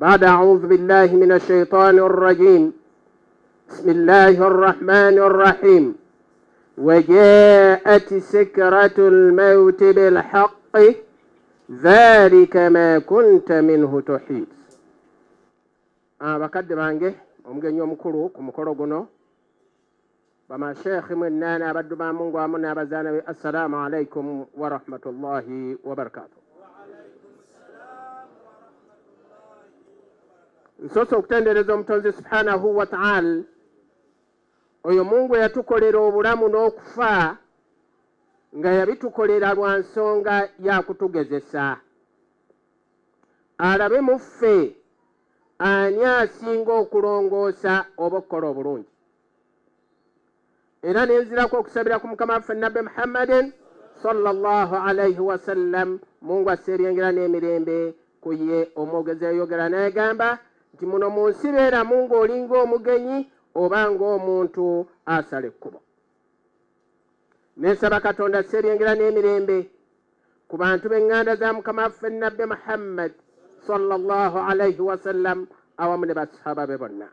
بعد أعوذ بالله من الشيطان الرجيم. بسم الله الرحمن الرحيم. وجاءت سكرة الموت بالحق ذلك ما كنت منه تحيد. bakadde bange omugenyi omukulu ku mukolo guno bamashekhi mwenna abaddu ba Mungu wamu n'abazaana be, assalamu alaikum wa rahmatullahi wa barakatuh. Nsoose okutendereza omutonzi subhanahu wa ta'ala oyo Mungu yatukolera obulamu n'okufa nga yabitukolera lwa nsonga ya kutugezesa alabe mu ffe ani asinga okulongoosa oba okukola obulungi. Era nenzirako okusabira ku mukama waffe nabbi Muhammadin sallallahu alaihi wasallam, Mungu aseeryengera n'emirembe ku ye. Omwogezi yayogera n'agamba nti muno mu nsi beera Mungu olinga omugenyi oba ng'omuntu asala ekkubo. Nensaba Katonda aseeryengera n'emirembe ku bantu b'eŋŋanda za mukama waffe nabbi Muhammad sallallahu alaihi wasallam awamu ne basahaba be bonna.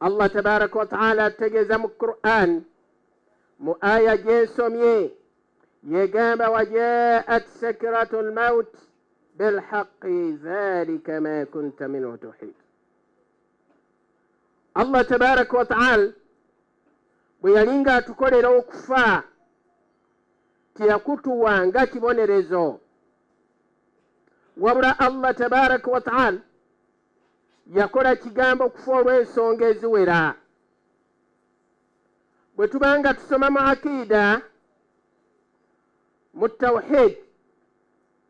Allah tabaraka wa ta'ala ategeeza mu Qur'an mu aya gyensomye yegamba wajaat sakratu lmaut bilhaqi dhalika ma kunta minhu tuhid. Allah tabaraka wa ta'ala bwe yalinga atukolera okufa teyakutuwa nga kibonerezo, wabula Allah tabaraka wa ta'ala yakola kigambo okufa olw'ensonga eziwera. Bwe tubanga tusoma mu akida mu tawhid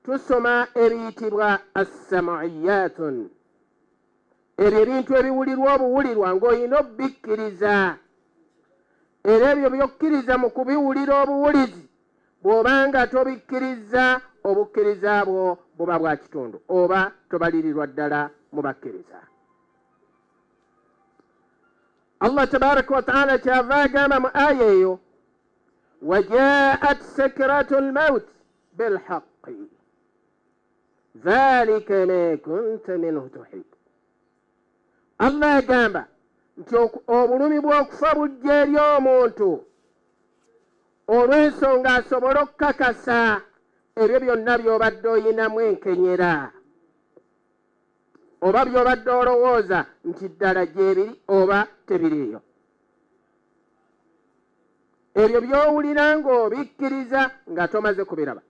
tusoma ebiyitibwa as-sam'iyatun, ebyo ebintu ebiwulirwa obuwulirwa ng'olina obikkiriza, era ebyo by'okkiriza mu kubiwulira obuwulizi bw'obanga tobikkiriza obukkiriza bwo buba bwa kitundu oba tobalirirwa ddala mu bakkiriza. Allah tabaraka wa ta'ala kyava agamba mu aya eyo wajaat sakratu lmaut bilhaqi dhalika ma kunta minhu tuhid. Allah agamba nti obulumi bw'okufa bujja eri omuntu olw'ensonga asobole okukakasa ebyo byonna by'obadde oyinamu enkenyera oba by'obadde olowooza nti ddala gyebiri oba tebiriiyo. Ebyo by'owulira ng'obikkiriza nga tomaze kubiraba,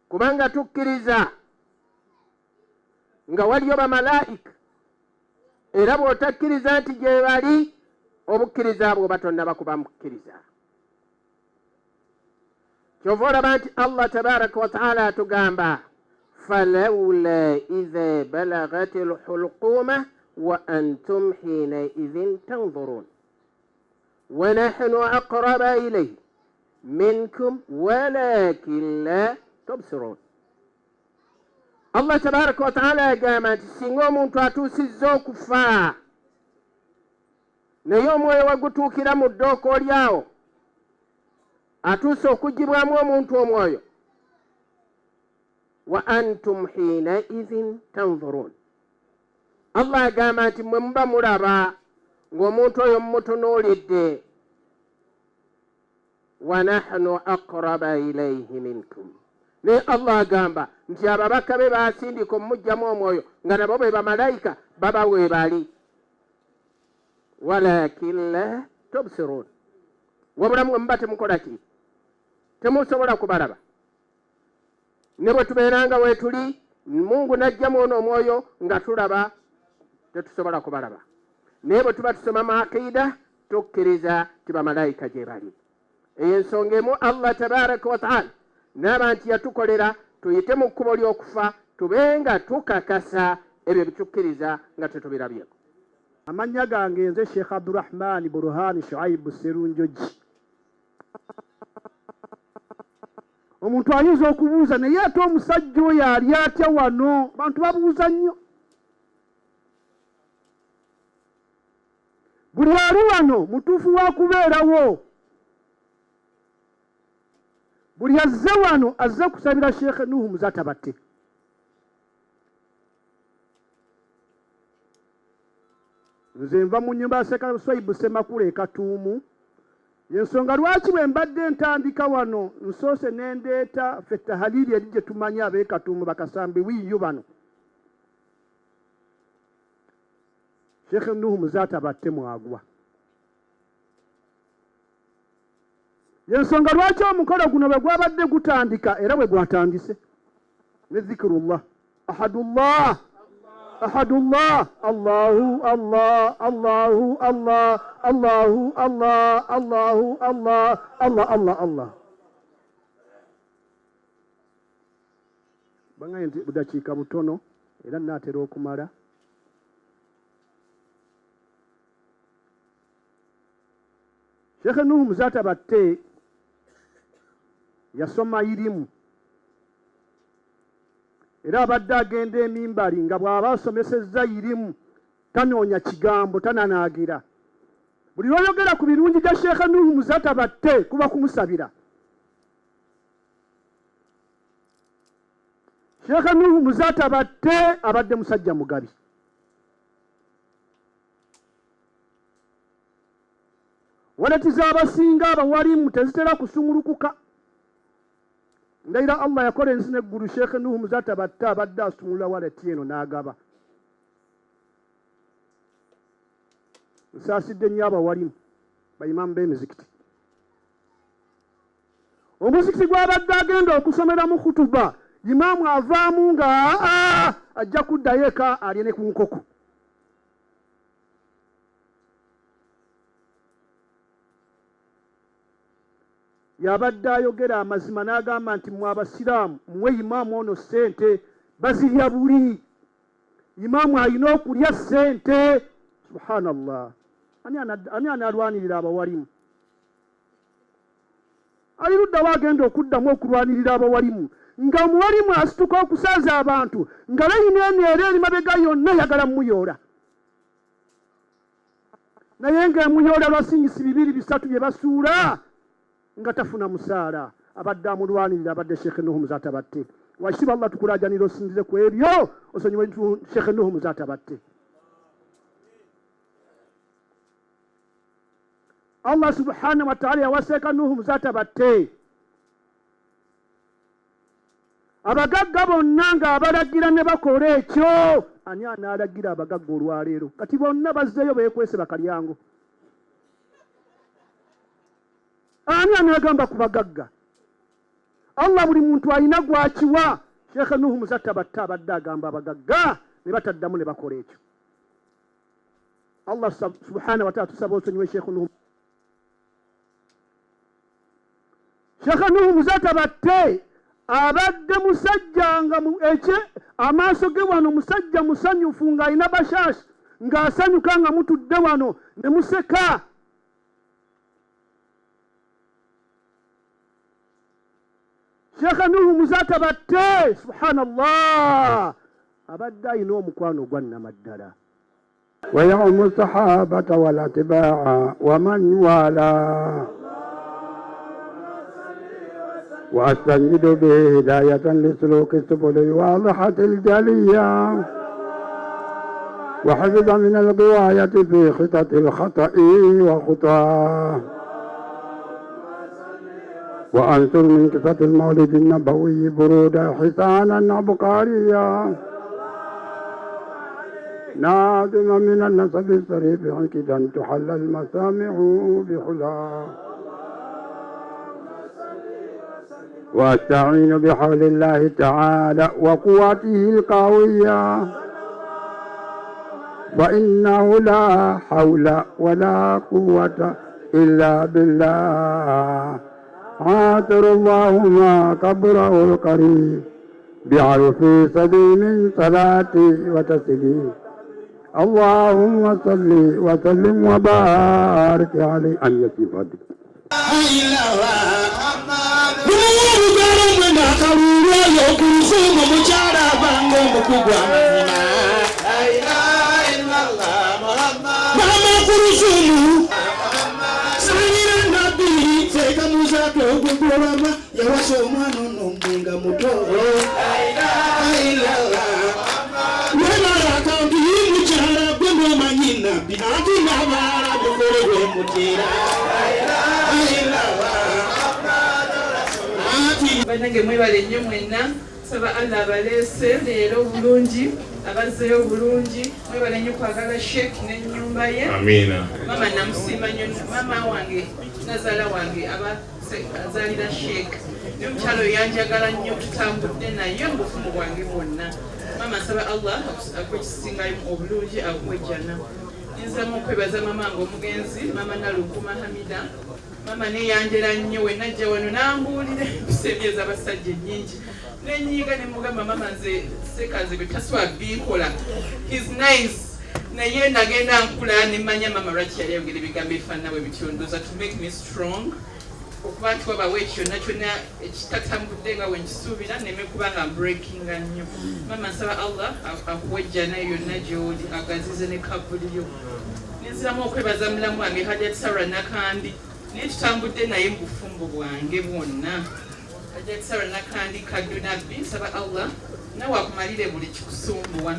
kubanga tukkiriza nga waliyo bamalaika, era bw'otakkiriza nti gye bali obukkiriza bwo batonnaba kuba mukkiriza. Kyova olaba nti Allah tabaraka wa ta'ala atugamba falawla idha balagat alhulquma wa antum hinaidhin tanzurun wa nahnu aqraba ilayhi minkum walakin la tubsirun. Allah tabaraka wa ta'ala agamba nti singa omuntu atuusizza okufa naye omwoyo wagutuukira mu ddooko lyawo, atuuse okugibwamu omuntu omwoyo, wa antum hinaidhin tanzurun. Allah agamba nti mwe muba mulaba ng'omuntu oyo mumutunuulidde, wa nahnu aqraba ilayhi minkum. Naye Allah agamba nti ababaka be baasindika omumuggyamu omwoyo nga nabo be bamalayika baba we bali, walakin la tubsirun. Wabula mwe muba temukola ki? Temusobola kubalaba. Ne bwe tubeeranga weetuli Mungu najjamu ono omwoyo nga tulaba tetusobola kubalaba. Naye bwe tuba tusoma mu akida tukkiriza ti bamalayika gye bali. Eyo ensonga emu Allah tabaraka wa ta'ala n'aba nti yatukolera tuyite mu kkubo ly'okufa tubenga tukakasa ebyo bitukkiriza nga tetubirabyeko. Amannya gange nze Sheikh Abdurrahman Burhan Shuaibu Serunjoji. Omuntu ayinza okubuuza naye ate omusajja oyo ali atya wano? Bantu babuuza nnyo. Buli ali wano mutuufu wa kubeerawo. Buli azze wano azze kusabira Sheikh Nuhu Muzatabatte. nze nva mu nnyumba ya Seka Swaibu Semakula e Katuumu. Yensonga lwaki bwe mbadde ntandika wano nsoose n'endeeta ffe tahaliri eri gye tumanyi ab'e Katuumu bakasambi wiiyo bano. Sheikh Nuhu Muzaata batte mwagwa. Yensonga lwaki omukolo guno bwe gwabadde gutandika era bwe gwatandise ne zikirullah ahadullah ahadullah Allahu Allah Allahu Allah Allahu Allah Allahu Allah Allah Allah Allah. Bangaye nti budakiika butono era naatera okumala. Sheikh Nuhu Muzaata batte yasoma irimu era abadde agenda emimbali nga bw'aba asomesezza irimu tanoonya kigambo tananaagira. Buli lw'oyogera ku birungi bya Sheikh Nuhu Muzaata batte kuba kumusabira. Sheikh Nuhu Muzaata batte abadde musajja mugabi. Walati z'abasinga abawalimu tezitera kusumulukuka. Ndayira Allah yakola ensi n'eggulu Sheikh Nuhu Muzaata batte abadde asumulula walati eno n'agaba. Nsaasidde nnyo abawalimu bayimamu b'emizikiti. Omuzikiti gw'abadde agenda okusomeramu khutuba imaamu avaamu nga ajja kuddayo eka alye ne ku nkoko. Yabadde ayogera amazima n'agamba nti mmwe abasiraamu muwe imaamu ono ssente bazirya buli. Imaamu alina okulya ssente. Subhanallah. Ani analwanirira abawalimu? Ali ludda wagenda okuddamu okulwanirira abawalimu nga omuwalimu asituka okusaaza abantu nga layina eno era eri mabega yonna yagala muyoola. Naye ng'emuyoola lwasinyisi 2-3 bye basuula nga tafuna musaala. Abadde amulwanirira abadde Sheikh Nuhu Muzaata batte. Washiba Allah tukulajanira osinzize ku ebyo osonyiwe Sheikh Nuhu Muzaata batte. Allah subhanahu wa ta'ala yawaseka Nuhu Muzaata batte. Abagagga bonna nga abalagira ne bakola ekyo ani anaalagira abagagga olwaleero? Kati bonna bazzeeyo beekwese bakalyango. Ani anagamba ku bagagga? Allah buli muntu alina gwakiwa. Sheikh Nuhu Muzaata batte abadde agamba abagagga ne bataddamu ne bakola ekyo. Allah subhanahu wa ta'ala tusaba osonyiwe Sheikh Nuhu. Sheikh Nuhu Muzaata batte abadde musajja nga amaaso ge wano musajja musanyufu ng'alina bashaashi ng'asanyuka nga mutudde wano ne museka. Sheikh Nuhu Muzaata batte subhanallah abadde alina omukwano gwannama ddala. ويوم الصحابة والاتباع ومن والاه وأستنجد به هداية لسلوك السبل الواضحة الجلية وحفظ من الغواية في خطط الخطأ وخطاه وأنصر من قصة المولد النبوي برودا حسانا عبقريا نادما من النسب الصريف عكدا تحل المسامع بحلاه واستعين بحول الله تعالى وقوته القوية فإنه لا حول ولا قوة إلا بالله. عاطر الله ما كبره القريب بعرف صدي من صلاتي وتسليم. اللهم صل وسلم وبارك عليه أن يصفك Bannange mwebale nnyo mwenna saba Allah abaleese leero obulungi abazzeeyo obulungi mwebale nnyo kwagala Sheikh n'ennyumba ye. Amina. Mama namusiima nnyo mama wange nazaala wange azaalira Sheikh ne mukyalo yanjagala nnyo tutambudde naye obufumu bwange bwonna. Mama nsaba Allah akwekisingayo obulungi akuwejjana. Nzamu okwebaza mama nga omugenzi mama Nalukuma Hamida. Mama neyanjera nnyo we najja wano n'ambuulira kusemyeza abasajja ennyingi nenyiiga ne mugamba mama nze sekaze bwe taswa bikola he's nice naye nagenda nkula nemanya mama lwaki yali ayogera ebigambo ebifaanana bwe bityo ndooza to make me strong okuba nti wabawo ekyonna kyonna ekitatambudde nga wenkisuubira neme kuba nga breakinga nnyo. Mama nsaba Allah akuwejjana yonna gy'oli agazize ne kabuliryo. Nenziramu okwebaza mulamu wange Hajjat Sarah Nakandi naye tutambudde naye mu bufumbo bwange bwonna. Hajjat Sarah Nakandi Kadunabbi nsaba Allah nawe akumalire buli kikusumbuwa.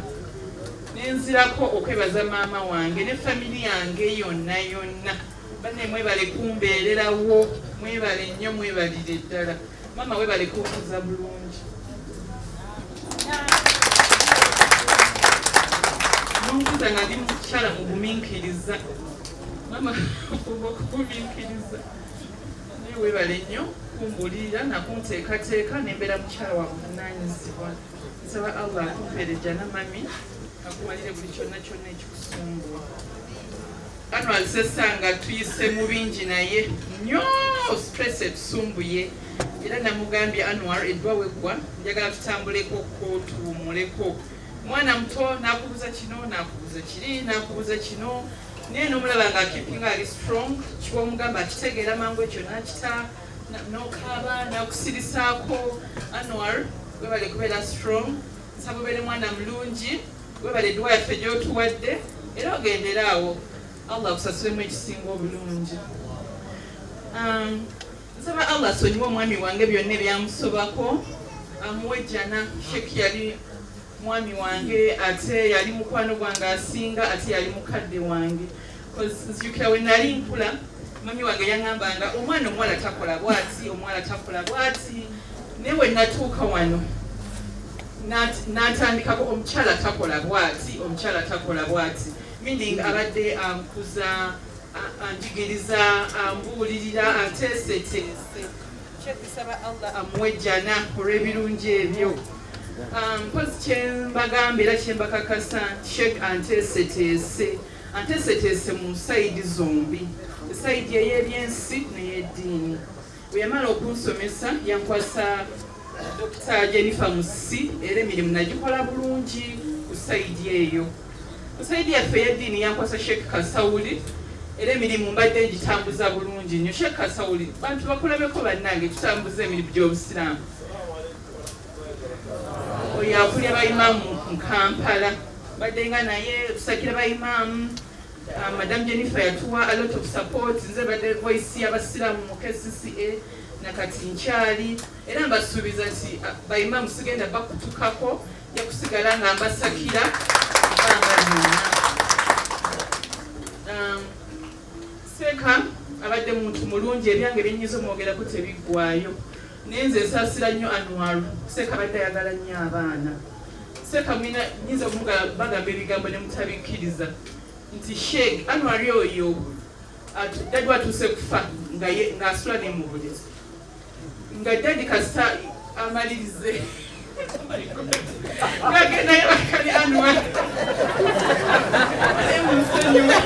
Nenzirako okwebaza maama wange ne famiri yange yonna yonna. Banne mwebale kumbeererawo mwebale nnyo mwebalire ddala. Mama webale kukuza bulungi. Nonkuza nga ndi mukyala mugumiikiriza. Mama okugumiikiriza. Naye webale nnyo kumbulira nakunteekateeka nembeera mukyala wa buvunaanyizibwa. Nsaba Allah akumpeerejjana mami akumalire buli kyonna kyonna ekikusumbuwa. Anwar Sesanga tuyise mu bingi naye nnyo stress etusumbuye era namugambye Anwar eddwa weggwa njagala tutambuleko tuwumuleko. Mwana muto nakubuza kino nakubuza kiri nakubuza kino naye n'omulaba nga keeping ali strong kiwomugamba akitegeera mangu ekyo nakita nokaaba nakusirisaako. Anwar webale kubeera strong nsaba obeere mwana mulungi webale eddwa yaffe gy'otuwadde era ogendera awo Allah akusasulemu ekisinga obulungi. Nsaba Allah asonyiwe omwami wange byonna ebyamusobako amuwejjana. Sheikh yali mwami wange ate yali mukwano gwange asinga ate yali mukadde wange. Nzijukira we nali nkula mami wange yaŋŋambanga omwana omuwala takola bwati omuwala takola bwati naye we natuuka wano n'atandikako omukyala takola bwati omukyala takola bwati meaning abadde ankuza anjigiriza ambuulirira anteeseteese. Kyekisaba Allah amuwejjana olw'ebirungi ebyo. Mpozi kyembagamba era kyembakakasa Sheikh anteeseteese mu sayidi zombi esayidi ey'ebyensi n'ey'eddiini. Bwe yamala okunsomesa yankwasa Dr. Jennifer Musi era emirimu nagikola bulungi ku sayidi eyo. Saidi yaffe ey'eddiini yankwasa Sheikh Kasawuli era emirimu mbadde gitambuza bulungi nnyo. Sheikh Kasawuli bantu bakulabeko bannange tutambuza emirimu gy'obusiraamu. Oyo akulya bayimaamu mu Kampala badde nga naye tusakira bayimaamu. Madam Jennifer yatuwa a lot of support. Nze badde voice y'abasiraamu mu KCCA nakati nkyali era mbasuubiza nti bayimaamu sigenda bakutukako yakusigala nga mbasakira. Seeka abadde muntu mulungi ebyange byenyiza omwogerako tebiggwaayo naye nze nsaasira nnyo Anwar. Seeka abadde ayagala nnyo abaana. Seeka nyinza bagamba ebigambo ne mutabikkiriza nti Sheikh Anwar oyo dadi watuuse kufa ng'asula ne mu bulezi nga dadi kasita amalirize ngagenda yabakali Anwar emusonyiwe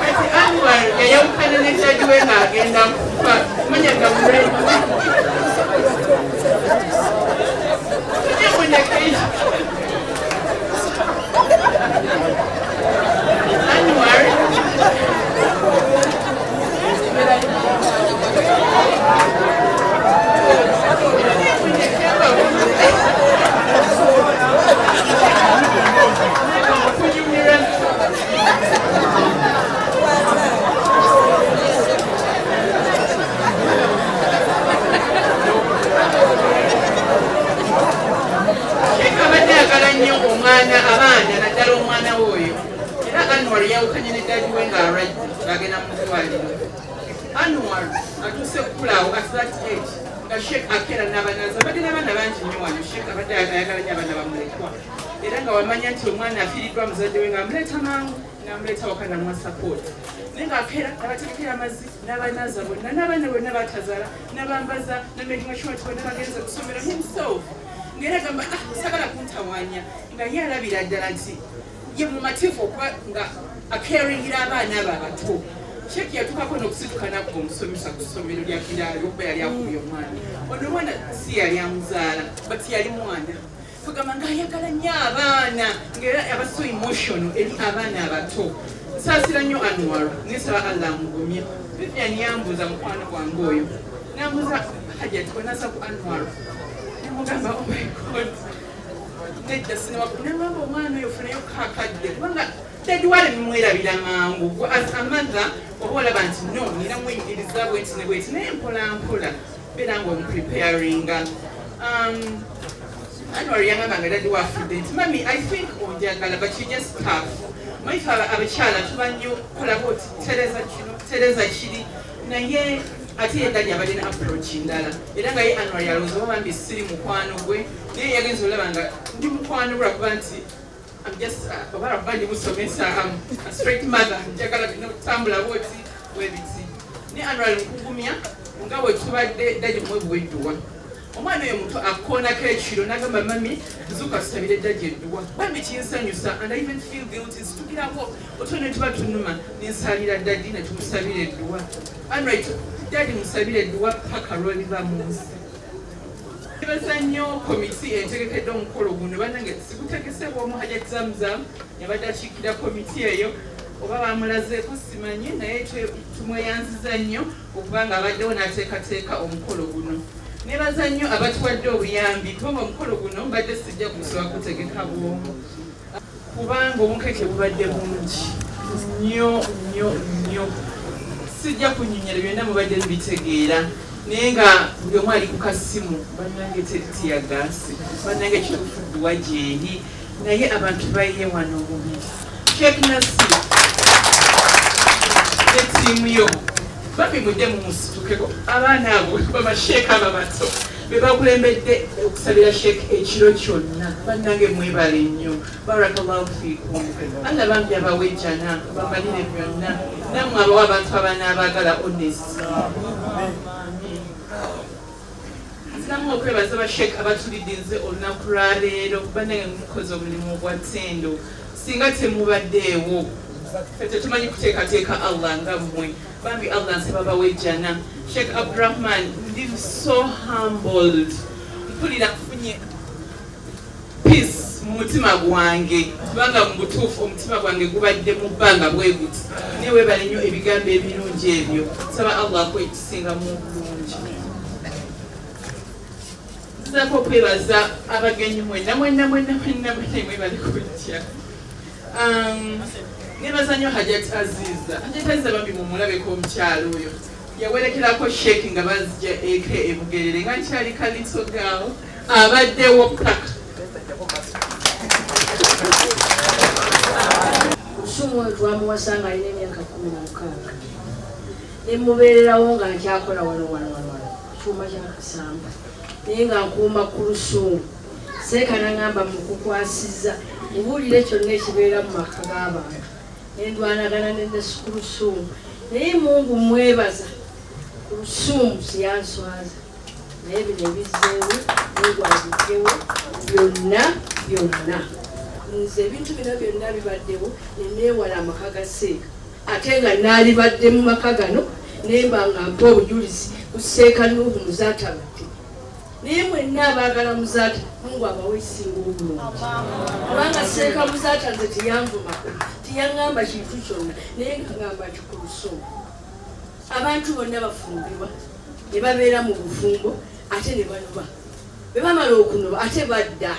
kati Anwar yayawukana ne dadi we ng'agenda kufa manya gamuleni Anwar abaana naddala omwana oyo era Anwar yawukanye ne dadi we ng'agenda mu ddwaliro. Anwar atuuse okulaawo at that age nga Sheikh Akera n'abanaza badde n'abaana bangi nnyo wano. Sheikh abadde ayagala nnyo abaana bamulekwa era nga wamanya nti omwana afiiriddwa muzadde we ng'amuleeta mangu n'amuleeta waka namuwa support. Naye ng'Akera abategekera amazzi n'abanaza bonna n'abaana bonna batazaala n'abambaza n'amaking sure nti bonna bagenze ku ssomero himself. Ng'era gamba sagala kuntawaanya nga ye alabira ddala nti ye mumativu okuba nga acaringira abaana abo abato. Sheikh yatukako n'okusituka nabwo omusomesa ku ssomero lya Kiraali okuba yali akubye omwana. Ono omwana si yali amuzaala but yali mwana. Tugamba ng'ayagala nnyo abaana ng'era aba so emotional eri abaana abato. Nsaasira nnyo Anwar nesaba Allah amugumye. Vivian yambuuza mukwano gwange oyo n'ambuuza Hajjati onasa ku Anwar. Mugamba oh my God. Nedda sinabanga omwana oyo funayo kakadde kubanga Daddy wale mwerabira mangu as a mother oba olaba nti no nina muyigiriza bweti ne bweti naye mpola mpola beera nga omupreparinga. Anwar yangamba nga Daddy wafudde nti mami I think onjagala but you just tough. Maife abakyala tuba nnyo kolaba oti tereza kiri naye ate ye Daddy abadde na approach ndala era nga ye Anwar yalowooza oba bambi siri mukwano gwe naye yagenza olaba nga ndi mukwano gwe lwakuba nti I'm just about to musomesa a straight mother njagala bino tambula boti webiti ni Anwar nkugumya nga bwe tubadde Daddy mwebwedduwa omwana oyo muto akoonako ekiro n'agamba mami zuka tusabire Daddy edduwa bambi kinsanyusa and I even feel guilty situkirako oto ne tuba tunuma ninsalira Daddy ne tumusabira edduwa Anwar Daddy musabire edduwa paka lwoliva mu nsi. Nibaza nnyo komiti entegekedde omukolo guno bannange sigutegese bw'omu Hajjati Zamzam yabadde akiikira komiti eyo oba bamulazeeko simanyi naye tumweyanziza nnyo okuba nga abaddewo n'ateekateeka omukolo guno. Nebaza nnyo abatuwadde obuyambi kubanga omukolo guno mbadde sijja kusobola kutegeka bw'omu kubanga obunkeke bubadde bungi nnyo nnyo nnyo sijja kunnyonnyera byonna mubadde mubitegeera. Naye nga buli omu ali ku kasimu bannange teritiya gaasi bannange kitufudduwa gyeri naye abantu bayiye wano obubi. Sheikh Nasir ne ttiimu yo babimudde mu musitukeko abaana abo bamasheeka ababato be bakulembedde okusabira Sheikh ekiro kyonna bannange mwebale nnyo. Barakallahu fiikum. Allah bambi abawejjana bamalire byonna nammwe abawa abantu abanaabaagala honest. Namu okwebaza ba Sheikh abatulidinze olunaku lwaleero bannange mukoze omulimu ogwattendo singa temubaddeewo tetumanyi kuteekateeka Allah nga mmwe bambi Allah nsaba bawejjana. Sheikh Abdurrahman ndi so humbled mpulira nfunye peace mu mutima gwange kubanga mu butuufu omutima gwange gubadde mu bbanga bwe guti naye weebale nnyo ebigambo ebirungi ebyo saba Allah kwekisingamu obulungi. Nzako kwebaza abagenyi mwenna mwebali kujja. Nebaza nnyo Hajjati Aziza. Hajjati Aziza bambi mumulabeko omukyalo oyo yawerekerako Sheikh nga bazija eka ebugerere nga nkyali kalitso gaawo abaddewo paka. Osumu twamuwasanga alina emyaka 16 ne mubeererawo nga nkyakola wano kyuma kyakasamba naye nga nkuuma ku lusumu seekana ngamba mukukwasiza mubuulire kyonna ekibeera mu maka g'abantu nendwanagana nenesi ku lusumu naye Mungu mwebaza ku lusumu siyanswaza naye bino ebizzeewo Mungu abiggewo byonna nze ebintu bino byonna bibaddewo neneewala amaka ga Seeka ate nga naalibadde mu maka gano nemba nga mpa obujulizi ku Seeka Nuuhu Muzatabadde naye mwenna abaagala Muzaata Mungu abawe esinga obulungi kubanga Seeka Muzaata nze tiyanvumako tiyaŋŋamba kintu kyonna naye nga ŋŋamba nti ku lusumu abantu bonna bafumbirwa ne babeera mu bufumbo ate ne banoba be bamala okunoba ate badda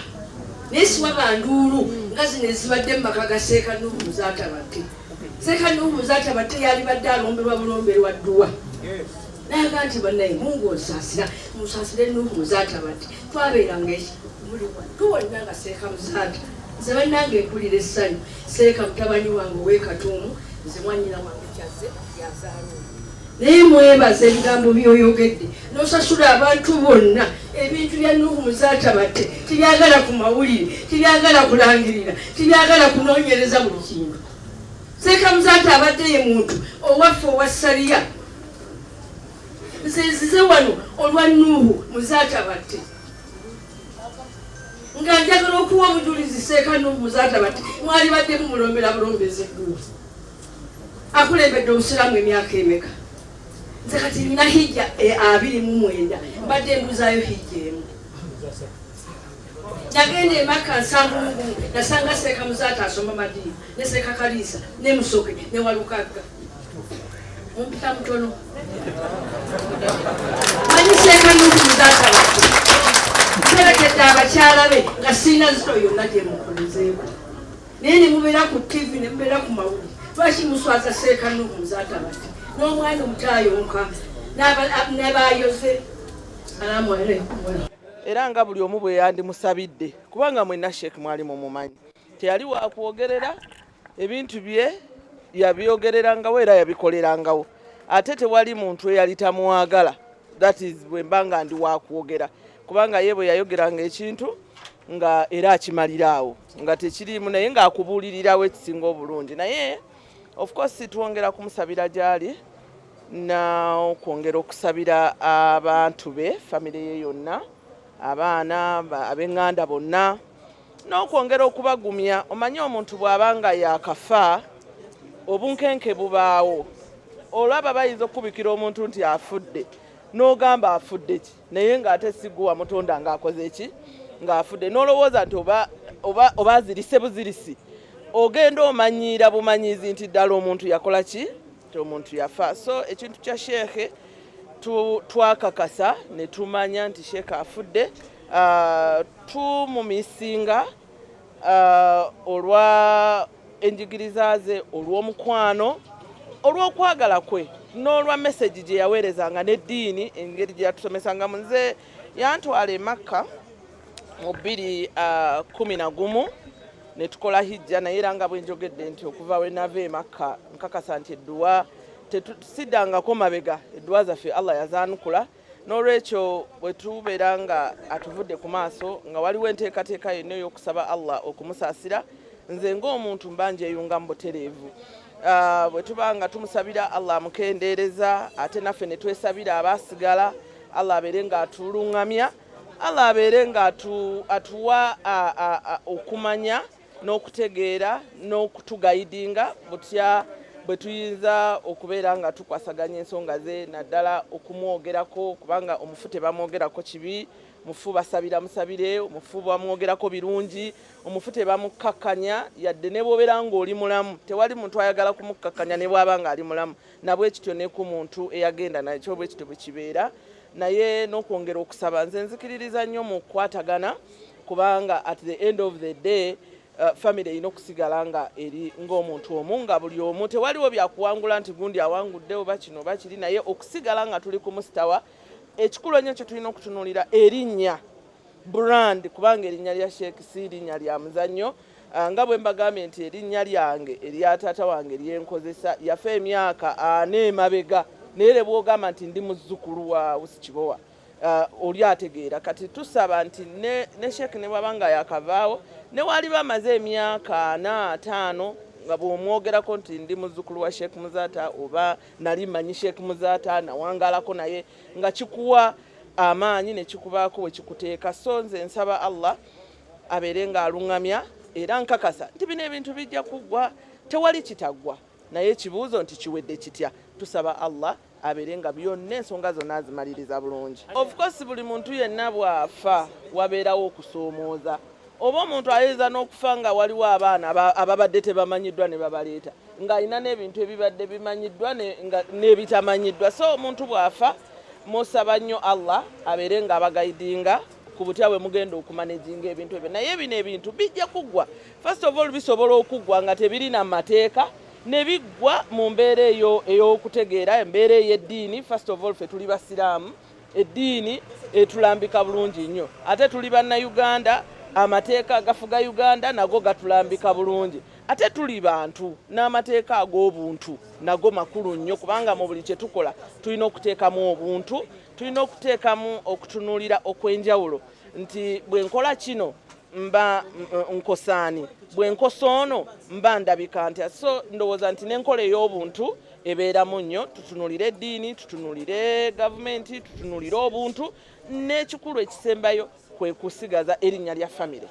naye siwa banduulu nga zino ezibadde mu maka ga Seeka Nuuhu Muzatabadde. Seeka Nuuhu Muzatabadde yalibadde alomberwa bulomberwa dduwa nayaga nti bannaye Mungu onsaasira musaasire Nuuhu Muzatabadde twabeeranga muli wonna nga Seeka Muzaata nze bannange mpulira essanyu Seeka mutabani wange ow'ekatuumu nze mwanyina wange kyazze yazaalwa naye mwebaza ebigambo byoyogedde nosasula abantu bonna ebintu bya Nuhu Muzatabate tibyagala ku mawulire tibyagala kulangirira tibyagala kunoonyereza buli kintu Seeka Muzatabate ye muntu owaffe owasaliya nzize wano olwa Nuhu Muzatabate nga njagala okuwa obujulizi Seeka Nuhu Muzatabate mwali badde mumulombera bulombezi eggulu akulembedde obusiraamu emyaka emeka nze kati nina hijja 29 mbadde mbuzaayo hijja emu nagenda emaka 7 nasanga Seeka Muzaata asoma madiini ne Seeka Kaliisa ne Musoke ne Walukagga mumpita mutono manyi Seeka Nuhu Muzatabate terekedde abakyala be nga sirina zito yonna gye mukolezeeko naye ne mubeera ku TV ne mubeera ku mawulire lwaki muswaza Seeka Nuhu Muzatabate n'omwana omutayonka n'abayoze salaamu aleikum era nga buli omu bwe yandimusabidde kubanga mwenna Sheikh mwali mumumanyi teyali wakwogerera ebintu bye yabyogererangawo era yabikolerangawo ate tewali muntu eyali tamuwagala that is bwe mbanga ndi wakwogera kubanga ye bwe yayogeranga ekintu nga era akimaliraawo nga tekirimu naye ng'akubuulirirawo ekisinga obulungi naye of course tuwongera kumusabira gyali na okwongera okusabira abantu be family ye yonna abaana ab'eŋŋanda bonna n'okwongera okubagumya omanyi omuntu bw'abanga yakafa obunkenke bubaawo olwaba bayinza okubikira omuntu nti afudde n'ogamba afudde ki naye ng'ate siguwa mutonda ng'akoze eki ng'afudde n'olowooza nti oba azirise buzirisi ogenda omanyiira bumanyizi nti ddala omuntu yakola ki ti omuntu yafa so ekintu kya sheekhe twakakasa ne tumanya nti sheekhe afudde tumumisinga olwa enjigiriza ze olw'omukwano olw'okwagala kwe n'olwa message gye yaweerezanga n'eddiini engeri gye yatusomesangamu nze yantwala e Makka mu 2011 ne tukola hijja naye era nga bwe njogedde nti okuva we nava e Makka nkakasa nti edduwa tetusiddangako mabega edduwa zaffe Allah yazaanukula n'olwekyo bwe tubeera nga atuvudde ku maaso nga waliwo enteekateeka yonna ey'okusaba Allah okumusaasira nze ng'omuntu mba njeeyunga mu butereevu bwe tuba nga tumusabira Allah amukendeereza ate naffe ne twesabira abaasigala Allah abeere ng'atuluŋŋamya Allah abeere ng'atuwa okumanya n'okutegeera n'okutugayidinga butya bwe tuyinza okubeera nga tukwasaganya ensonga ze naddala okumwogerako kubanga omufu tebamwogerako kibi mufu basabira musabire omufu bamwogerako birungi omufu tebamukakkanya yadde ne bw'obeera ng'oli mulamu tewali muntu ayagala kumukakkanya ne bw'aba nga ali mulamu nabwe kityo ne ku muntu eyagenda nakyo bwe kityo bwe kibeera naye n'okwongera okusaba nze nzikiririza nnyo mu kukwatagana kubanga at the end of the day family erina okusigala nga eri ng'omuntu omu nga buli omu tewaliwo byakuwangula nti gundi awangudde oba kino oba kiri naye okusigala nga tuli ku musitawa ekikulu ennyo kye tulina okutunuulira erinnya brand kubanga erinnya lya Sheikh si erinnya lya muzannyo nga bwe mbagambye nti erinnya lyange erya taata wange lyenkozesa yafa emyaka 4 emabega naye le bw'ogamba nti ndi muzzukulu wa Usikibowa oli ategeera kati tusaba nti ne Sheikh ne bw'aba nga yakavaawo ne wali bamaze emyaka 4-5 nga bw'omwogerako nti ndi muzzukulu wa Sheikh Muzaata oba nali manyi Sheikh Muzaata nawangalako naye nga kikuwa amaanyi ne kikubaako we kikuteeka so nze nsaba Allah abeere ng'aluŋŋamya era nkakasa nti bino ebintu bijja kuggwa tewali kitaggwa naye ekibuuzo nti kiwedde kitya tusaba Allah abeere nga byonna ensonga zonna azimaliriza bulungi of course buli muntu yenna bw'afa wabeerawo okusoomooza oba omuntu ayinza n'okufa nga waliwo abaana ababadde tebamanyiddwa ne babaleeta ng'alina n'ebintu ebibadde bimanyiddwa n'ebitamanyiddwa so omuntu bw'afa musaba nnyo Allah abeere ng'abagayidinga ku butya bwe mugenda okumanejinga ebintu ebyo naye bino ebintu bijja kuggwa first of all bisobola okuggwa nga tebirina mateeka ne biggwa mu mbeera eyo ey'okutegeera embeera ey'eddiini first of all ffe tuli basiraamu eddiini etulambika bulungi nnyo ate tuli bannayuganda amateeka agafuga Uganda nago gatulambika bulungi ate tuli bantu n'amateeka ag'obuntu nago makulu nnyo kubanga mu buli kye tukola tulina okuteekamu obuntu tulina okuteekamu okutunuulira okwenjawulo nti bwe nkola kino mba nkosaani bwe nkosa ono mba ndabika ntya so ndowooza nti n'enkola ey'obuntu ebeeramu nnyo tutunuulire eddiini tutunuulire gavumenti tutunuulire obuntu n'ekikulu ekisembayo kwe kusigaza erinnya lya famire